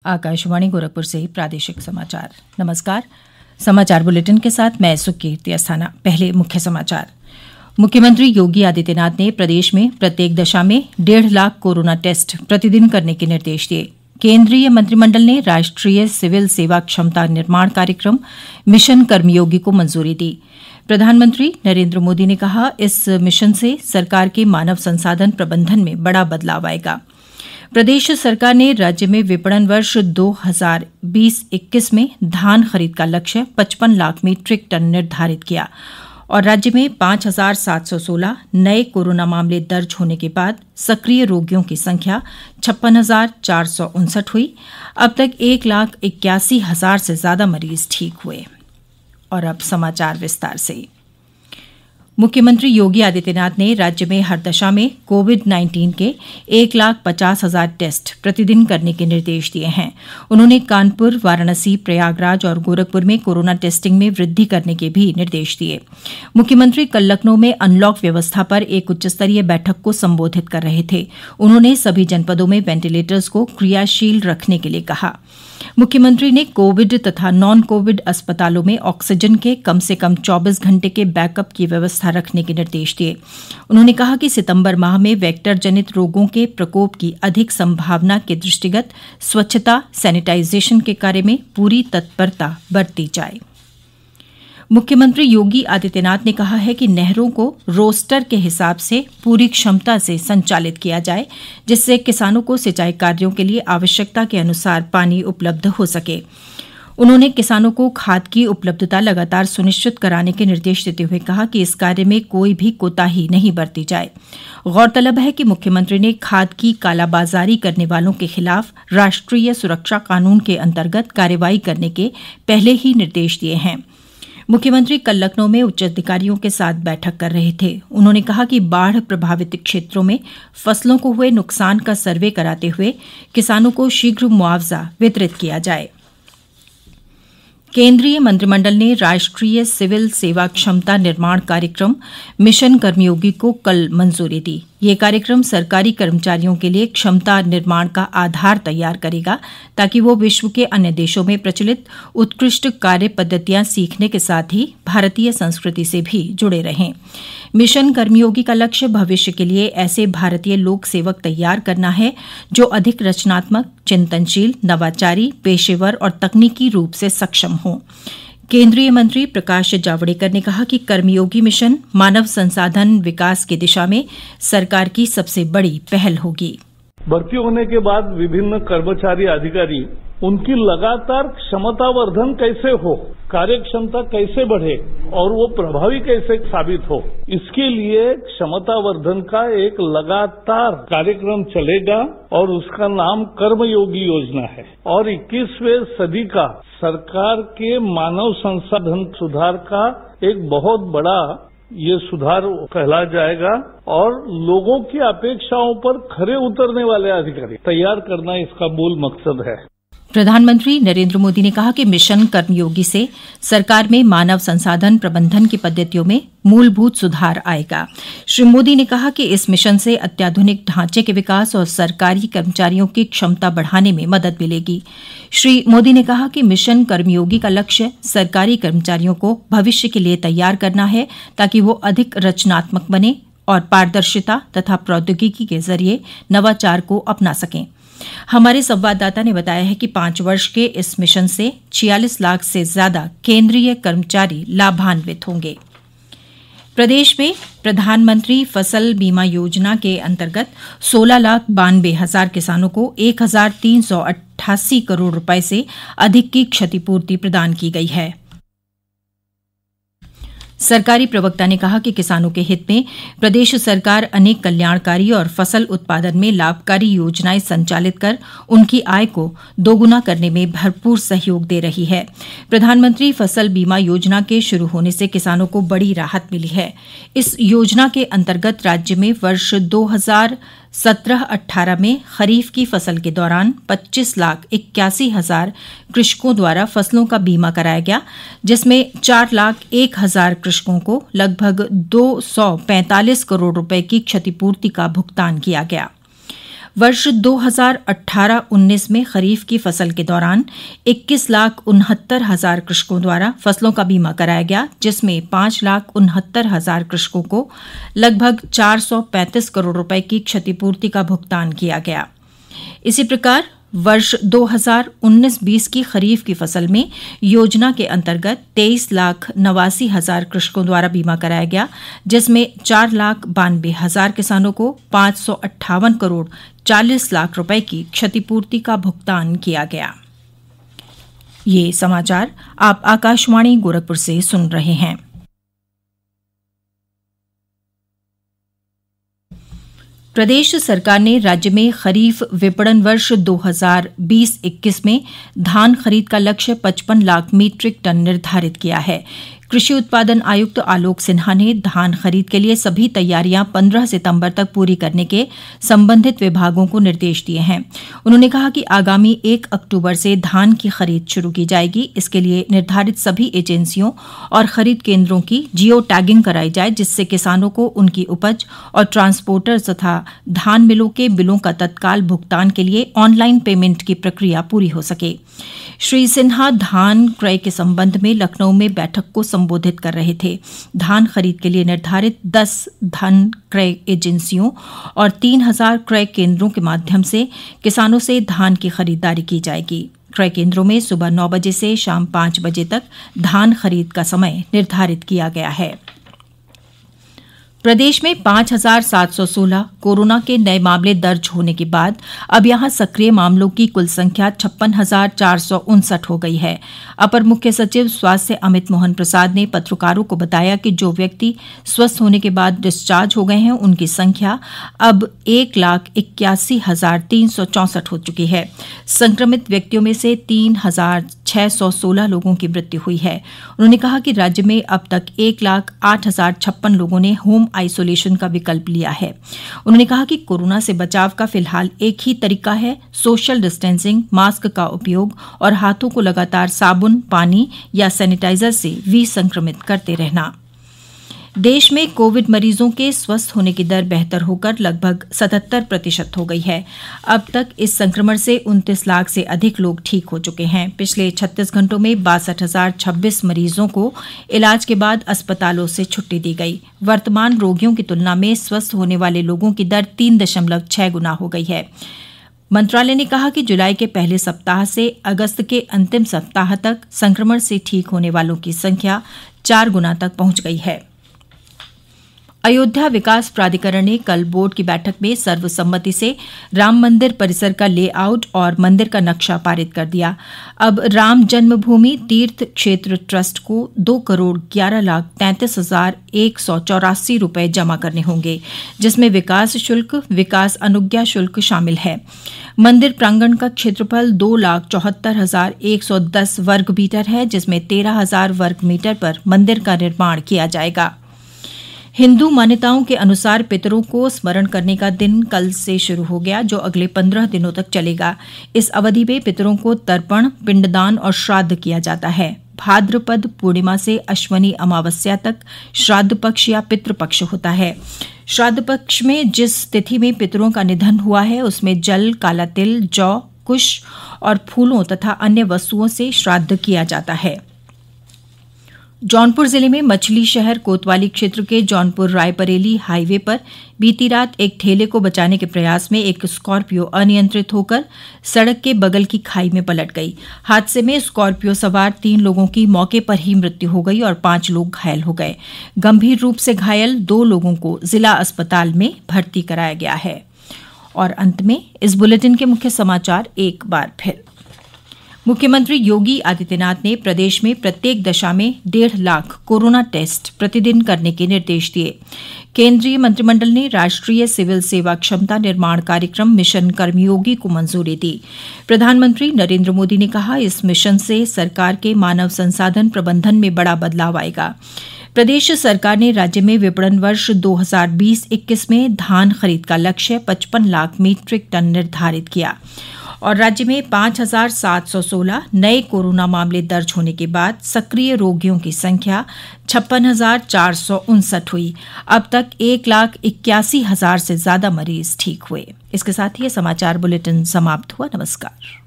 आकाशवाणी गोरखपुर से प्रादेशिक समाचार। नमस्कार। समाचार बुलेटिन के साथ मैं सुकीर्ति अस्थाना। पहले मुख्य समाचार। मुख्यमंत्री योगी आदित्यनाथ ने प्रदेश में प्रत्येक दशा में 1.5 लाख कोरोना टेस्ट प्रतिदिन करने के निर्देश दिए। केंद्रीय मंत्रिमंडल ने राष्ट्रीय सिविल सेवा क्षमता निर्माण कार्यक्रम मिशन कर्मयोगी को मंजूरी दी। प्रधानमंत्री नरेंद्र मोदी ने कहा, इस मिशन से सरकार के मानव संसाधन प्रबंधन में बड़ा बदलाव आएगा। प्रदेश सरकार ने राज्य में विपणन वर्ष 2020-21 में धान खरीद का लक्ष्य 55 लाख मीट्रिक टन निर्धारित किया और राज्य में 5,716 नए कोरोना मामले दर्ज होने के बाद सक्रिय रोगियों की संख्या 56,459 हुई। अब तक 1,81,000 से ज्यादा मरीज ठीक हुए। और अब समाचार विस्तार से। मुख्यमंत्री योगी आदित्यनाथ ने राज्य में हर दशा में कोविड-19 के 1,50,000 टेस्ट प्रतिदिन करने के निर्देश दिए हैं। उन्होंने कानपुर, वाराणसी, प्रयागराज और गोरखपुर में कोरोना टेस्टिंग में वृद्धि करने के भी निर्देश दिए। मुख्यमंत्री कल लखनऊ में अनलॉक व्यवस्था पर एक उच्चस्तरीय बैठक को संबोधित कर रहे थे। उन्होंने सभी जनपदों में वेंटिलेटर्स को क्रियाशील रखने के लिए कहा। मुख्यमंत्री ने कोविड तथा नॉन कोविड अस्पतालों में ऑक्सीजन के कम से कम 24 घंटे के बैकअप की व्यवस्था रखने के निर्देश दिए। उन्होंने कहा कि सितंबर माह में वेक्टर जनित रोगों के प्रकोप की अधिक संभावना के दृष्टिगत स्वच्छता, सैनिटाइजेशन के कार्य में पूरी तत्परता बरती जाए। मुख्यमंत्री योगी आदित्यनाथ ने कहा है कि नहरों को रोस्टर के हिसाब से पूरी क्षमता से संचालित किया जाए, जिससे किसानों को सिंचाई कार्यों के लिए आवश्यकता के अनुसार पानी उपलब्ध हो सके। उन्होंने किसानों को खाद की उपलब्धता लगातार सुनिश्चित कराने के निर्देश देते हुए कहा कि इस कार्य में कोई भी कोताही नहीं बरती जाए। गौरतलब है कि मुख्यमंत्री ने खाद की कालाबाजारी करने वालों के खिलाफ राष्ट्रीय सुरक्षा कानून के अंतर्गत कार्रवाई करने के पहले ही निर्देश दिए हैं। मुख्यमंत्री कल लखनऊ में उच्च अधिकारियों के साथ बैठक कर रहे थे। उन्होंने कहा कि बाढ़ प्रभावित क्षेत्रों में फसलों को हुए नुकसान का सर्वे कराते हुए किसानों को शीघ्र मुआवजा वितरित किया जाए। केंद्रीय मंत्रिमंडल ने राष्ट्रीय सिविल सेवा क्षमता निर्माण कार्यक्रम मिशन कर्मयोगी को कल मंजूरी दी। यह कार्यक्रम सरकारी कर्मचारियों के लिए क्षमता निर्माण का आधार तैयार करेगा, ताकि वो विश्व के अन्य देशों में प्रचलित उत्कृष्ट कार्य पद्धतियां सीखने के साथ ही भारतीय संस्कृति से भी जुड़े रहें। मिशन कर्मयोगी का लक्ष्य भविष्य के लिए ऐसे भारतीय लोक सेवक तैयार करना है जो अधिक रचनात्मक, चिंतनशील, नवाचारी, पेशेवर और तकनीकी रूप से सक्षम हों। केंद्रीय मंत्री प्रकाश जावड़ेकर ने कहा कि कर्मयोगी मिशन मानव संसाधन विकास की दिशा में सरकार की सबसे बड़ी पहल होगी। भर्ती होने के बाद विभिन्न कर्मचारी, अधिकारी, उनकी लगातार क्षमतावर्धन कैसे हो, कार्य क्षमता कैसे बढ़े और वो प्रभावी कैसे साबित हो, इसके लिए क्षमतावर्धन का एक लगातार कार्यक्रम चलेगा और उसका नाम कर्मयोगी योजना है। और 21वीं सदी का सरकार के मानव संसाधन सुधार का एक बहुत बड़ा ये सुधार कहला जाएगा और लोगों की अपेक्षाओं पर खरे उतरने वाले अधिकारी तैयार करना इसका मूल मकसद है। प्रधानमंत्री नरेंद्र मोदी ने कहा कि मिशन कर्मयोगी से सरकार में मानव संसाधन प्रबंधन की पद्धतियों में मूलभूत सुधार आएगा। श्री मोदी ने कहा कि इस मिशन से अत्याधुनिक ढांचे के विकास और सरकारी कर्मचारियों की क्षमता बढ़ाने में मदद मिलेगी। श्री मोदी ने कहा कि मिशन कर्मयोगी का लक्ष्य सरकारी कर्मचारियों को भविष्य के लिए तैयार करना है, ताकि वो अधिक रचनात्मक बने और पारदर्शिता तथा प्रौद्योगिकी के जरिए नवाचार को अपना सकें। हमारे संवाददाता ने बताया है कि 5 वर्ष के इस मिशन से 46 लाख से ज्यादा केंद्रीय कर्मचारी लाभान्वित होंगे। प्रदेश में प्रधानमंत्री फसल बीमा योजना के अंतर्गत 16,92,000 किसानों को 1,388 करोड़ रुपए से अधिक की क्षतिपूर्ति प्रदान की गई है। सरकारी प्रवक्ता ने कहा कि किसानों के हित में प्रदेश सरकार अनेक कल्याणकारी और फसल उत्पादन में लाभकारी योजनाएं संचालित कर उनकी आय को दोगुना करने में भरपूर सहयोग दे रही है। प्रधानमंत्री फसल बीमा योजना के शुरू होने से किसानों को बड़ी राहत मिली है। इस योजना के अंतर्गत राज्य में वर्ष 2017-18 में खरीफ की फसल के दौरान 25,81,000 कृषकों द्वारा फसलों का बीमा कराया गया, जिसमें 4,01,000 कृषकों को लगभग 245 करोड़ रुपए की क्षतिपूर्ति का भुगतान किया गया। वर्ष 2018-19 में खरीफ की फसल के दौरान 21,69,000 कृषकों द्वारा फसलों का बीमा कराया गया, जिसमें 5,69,000 कृषकों को लगभग 435 करोड़ रुपए की क्षतिपूर्ति का भुगतान किया गया। इसी प्रकार वर्ष 2019-20 की खरीफ की फसल में योजना के अंतर्गत 23,89,000 कृषकों द्वारा बीमा कराया गया, जिसमें 4,92,000 किसानों को 558 करोड़ 40 लाख रुपए की क्षतिपूर्ति का भुगतान किया गया। ये समाचार आप आकाशवाणी गोरखपुर से सुन रहे हैं। प्रदेश सरकार ने राज्य में खरीफ विपणन वर्ष 2020-21 में धान खरीद का लक्ष्य 55 लाख मीट्रिक टन निर्धारित किया है। कृषि उत्पादन आयुक्त आलोक सिन्हा ने धान खरीद के लिए सभी तैयारियां 15 सितंबर तक पूरी करने के संबंधित विभागों को निर्देश दिए हैं। उन्होंने कहा कि आगामी 1 अक्टूबर से धान की खरीद शुरू की जाएगी। इसके लिए निर्धारित सभी एजेंसियों और खरीद केंद्रों की जियो टैगिंग कराई जाए, जिससे किसानों को उनकी उपज और ट्रांसपोर्टर्स तथा धान मिलों के बिलों का तत्काल भुगतान के लिए ऑनलाइन पेमेंट की प्रक्रिया पूरी हो सके। श्री सिन्हा धान क्रय के संबंध में लखनऊ में बैठक को संबोधित कर रहे थे। धान खरीद के लिए निर्धारित 10 धान क्रय एजेंसियों और 3,000 क्रय केंद्रों के माध्यम से किसानों से धान की खरीदारी की जाएगी। क्रय केंद्रों में सुबह 9 बजे से शाम 5 बजे तक धान खरीद का समय निर्धारित किया गया है। प्रदेश में 5,716 कोरोना के नए मामले दर्ज होने के बाद अब यहां सक्रिय मामलों की कुल संख्या 56,459 हो गई है। अपर मुख्य सचिव स्वास्थ्य अमित मोहन प्रसाद ने पत्रकारों को बताया कि जो व्यक्ति स्वस्थ होने के बाद डिस्चार्ज हो गए हैं, उनकी संख्या अब 1,81,364 हो चुकी है। संक्रमित व्यक्तियों में से 3,616 लोगों की मृत्यु हुई है। उन्होंने कहा कि राज्य में अब तक 1,08,056 लोगों ने होम आइसोलेशन का विकल्प लिया है। उन्होंने कहा कि कोरोना से बचाव का फिलहाल एक ही तरीका है, सोशल डिस्टेंसिंग, मास्क का उपयोग और हाथों को लगातार साबुन, पानी या सैनिटाइजर से विसंक्रमित करते रहना। देश में कोविड मरीजों के स्वस्थ होने की दर बेहतर होकर लगभग 77% हो गई है। अब तक इस संक्रमण से 29 लाख से अधिक लोग ठीक हो चुके हैं। पिछले 36 घंटों में 62,026 मरीजों को इलाज के बाद अस्पतालों से छुट्टी दी गई। वर्तमान रोगियों की तुलना में स्वस्थ होने वाले लोगों की दर 3.6 गुना हो गई है। मंत्रालय ने कहा कि जुलाई के पहले सप्ताह से अगस्त के अंतिम सप्ताह तक संक्रमण से ठीक होने वालों की संख्या 4 गुना तक पहुंच गई है। अयोध्या विकास प्राधिकरण ने कल बोर्ड की बैठक में सर्वसम्मति से राम मंदिर परिसर का लेआउट और मंदिर का नक्शा पारित कर दिया। अब राम जन्मभूमि तीर्थ क्षेत्र ट्रस्ट को 2,11,33,184 रुपए जमा करने होंगे, जिसमें विकास शुल्क, विकास अनुज्ञा शुल्क शामिल है। मंदिर प्रांगण का क्षेत्रफल 2,74,110 वर्ग मीटर है, जिसमें 13,000 वर्ग मीटर पर मंदिर का निर्माण किया जाएगा। हिंदू मान्यताओं के अनुसार पितरों को स्मरण करने का दिन कल से शुरू हो गया, जो अगले 15 दिनों तक चलेगा। इस अवधि में पितरों को तर्पण, पिंडदान और श्राद्ध किया जाता है। भाद्रपद पूर्णिमा से अश्वनी अमावस्या तक श्राद्ध पक्ष या पितृपक्ष होता है। श्राद्ध पक्ष में जिस तिथि में पितरों का निधन हुआ है, उसमें जल, काला तिल, जौ, कुश और फूलों तथा अन्य वस्तुओं से श्राद्ध किया जाता है। जौनपुर जिले में मछली शहर कोतवाली क्षेत्र के जौनपुर रायबरेली हाईवे पर बीती रात एक ठेले को बचाने के प्रयास में एक स्कॉर्पियो अनियंत्रित होकर सड़क के बगल की खाई में पलट गई। हादसे में स्कॉर्पियो सवार 3 लोगों की मौके पर ही मृत्यु हो गई और 5 लोग घायल हो गए। गंभीर रूप से घायल 2 लोगों को जिला अस्पताल में भर्ती कराया गया है। और अंत में इस बुलेटिन के मुख्य समाचार एक बार फिर। मुख्यमंत्री योगी आदित्यनाथ ने प्रदेश में प्रत्येक दशा में 1.5 लाख कोरोना टेस्ट प्रतिदिन करने के निर्देश दिए। केंद्रीय मंत्रिमंडल ने राष्ट्रीय सिविल सेवा क्षमता निर्माण कार्यक्रम मिशन कर्मयोगी को मंजूरी दी। प्रधानमंत्री नरेंद्र मोदी ने कहा, इस मिशन से सरकार के मानव संसाधन प्रबंधन में बड़ा बदलाव आएगा। प्रदेश सरकार ने राज्य में विपणन वर्ष 2020-21 में धान खरीद का लक्ष्य 55 लाख मीट्रिक टन निर्धारित किया। और राज्य में 5,716 नए कोरोना मामले दर्ज होने के बाद सक्रिय रोगियों की संख्या 56,459 हुई। अब तक 1,81,000 से ज्यादा मरीज ठीक हुए। इसके साथ ही ये समाचार बुलेटिन समाप्त हुआ। नमस्कार।